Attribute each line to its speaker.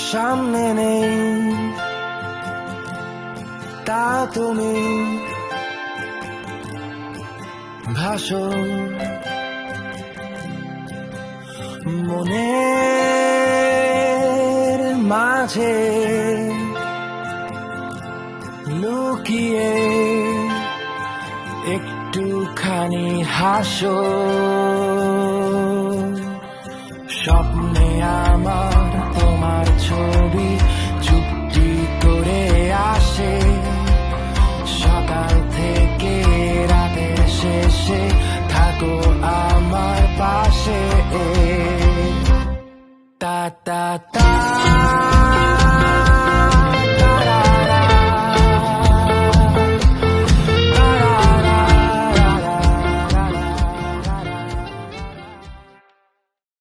Speaker 1: সামনে নেই তা তুমি ভাসো মনের মাঝে লুকিয়ে একটুখানি হাসো স্বপ্নে আমার তোমার ছবি চুপটি করে আসে সকাল থেকে রাতের শেষে থাকো আমার পাশে তা তা তা